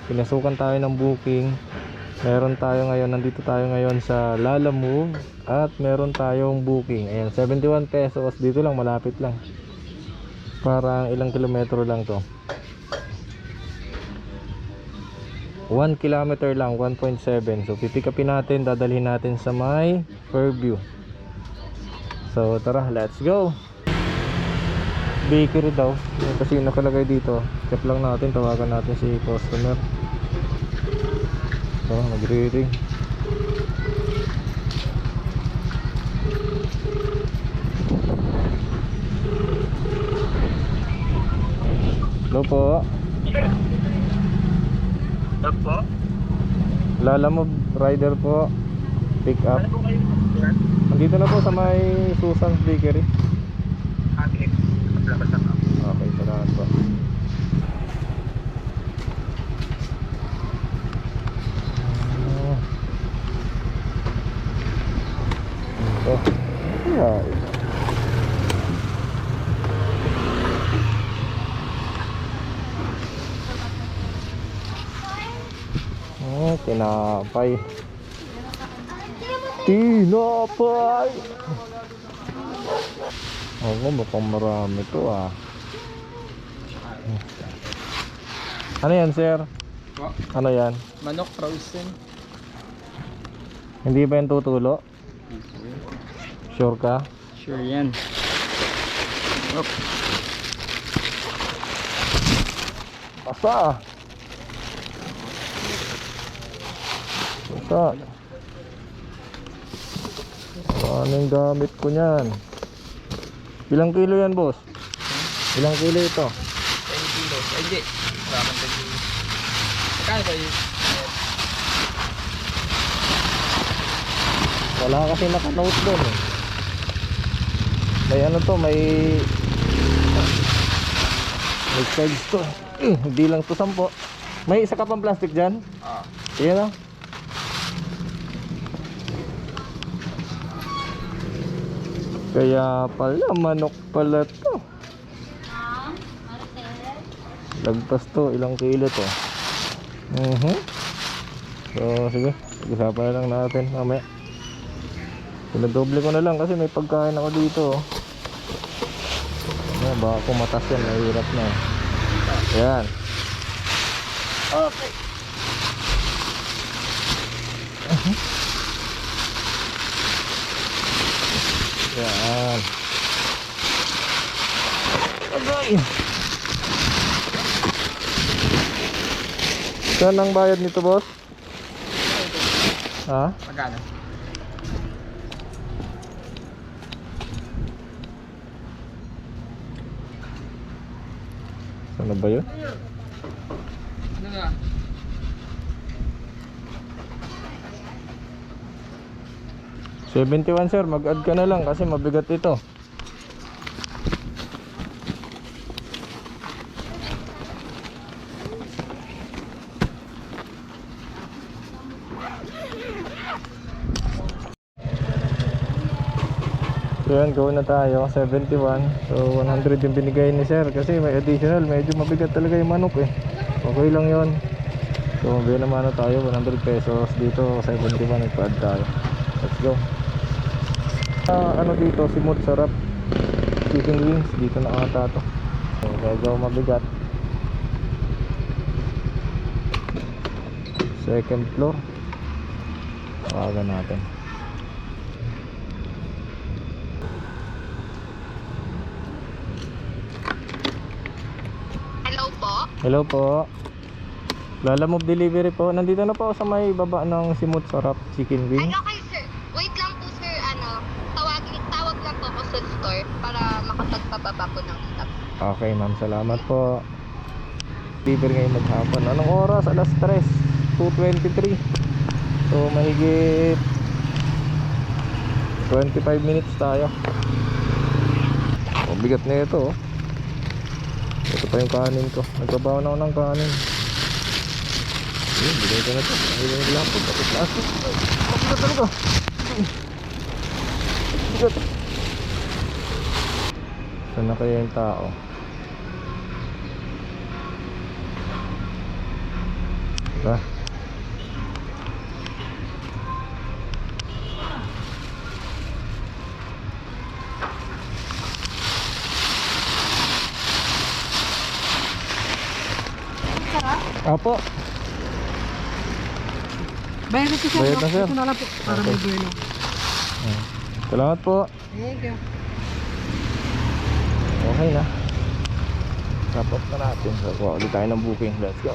Pinasukan tayo ng booking. Meron tayo ngayon, nandito tayo ngayon sa Lalamove at meron tayong booking. Ayan, 71 pesos. Dito lang, malapit lang. Parang ilang kilometro lang to. 1 kilometer lang, 1.7. So pipikapin natin, dadalhin natin sa may Fairview. So tara, let's go. Bakery daw. Kasi nakalagay dito. Check lang natin, tawagan natin si customer. So nagre-ring. Hello po. Hello po? Lalamove rider po. Pick up. Ano po kayo? Nandito na po sa may Susan's Bakery. Okay. Labas na po. Okay, salamat po. Oh. Yeah. Oh, tinapay. Tinapay. Oh, mukhang marami to ah. Ano yan, sir? Po? Ano yan? Manok frozen. Hindi ba yan tutulo? Sure ka? Sure yan. Op. Basta. Basta. Ano yung gamit ko niyan? Ilang kilo yan, boss? Ilang kilo ito? 10 kilos. Ay, di. Raman 10 kilos. Magkano ba yun? Wala kasi naka-note doon eh. May ano to, may size to. Hindi lang to 10. May isa ka pang plastic dyan? Ah. Yan o. Kaya pala, manok pala to. Lagpas to, ilang kilo to. So sige, pag-usapan na lang natin mamaya. Pinadoble ko na lang kasi may pagkain ako dito. Baka kumatas yan, mahirap na. Ayan. Okay. Ayan. Agay. Saan ang bayad nito, boss? Ha? Magkano? Saan na ba yun? Ano nga? $71 sir, mag-add ka na lang kasi mabigat ito. So yan, go na tayo, 71. So 100 yung binigay ni sir kasi may additional, medyo mabigat talaga yung manok eh. Okay lang yon. So mabigat naman na tayo, 100 pesos. Dito 71, nagpa-add tayo. Let's go. Ano dito, simut sarap chicken wings, dito na ata to. So medyo mabigat. Second floor. Tawagan natin. Hello po. Lalamove delivery po. Nandito na po ako sa may baba ng simut sarap chicken wings. Ano kayo sir? Wait lang po sir, tawag lang po ako sa store para makapagpababa po ng staff. Okay ma'am, salamat po. Deliver ngayon maghapon. Anong oras? Alas 3, 2:23. So mahigit 25 minutes tayo. Oh, bigat na ito oh. Ito pa yung kanin ko. Nagbabawa na ako ng kanin. Yun, bigay ko na ito. Bigay ko lang po. Tapos plastic. Mabigat talaga. Bigat. Saan na kaya yung tao? Tara. Apo. Bayad na si sir. Bayad na, sir. Ito na lang po. Para Okay. may buwelo. Salamat po. Thank you. Okay na. Tapos na natin. So, kuha ulit tayo ng booking. Let's go.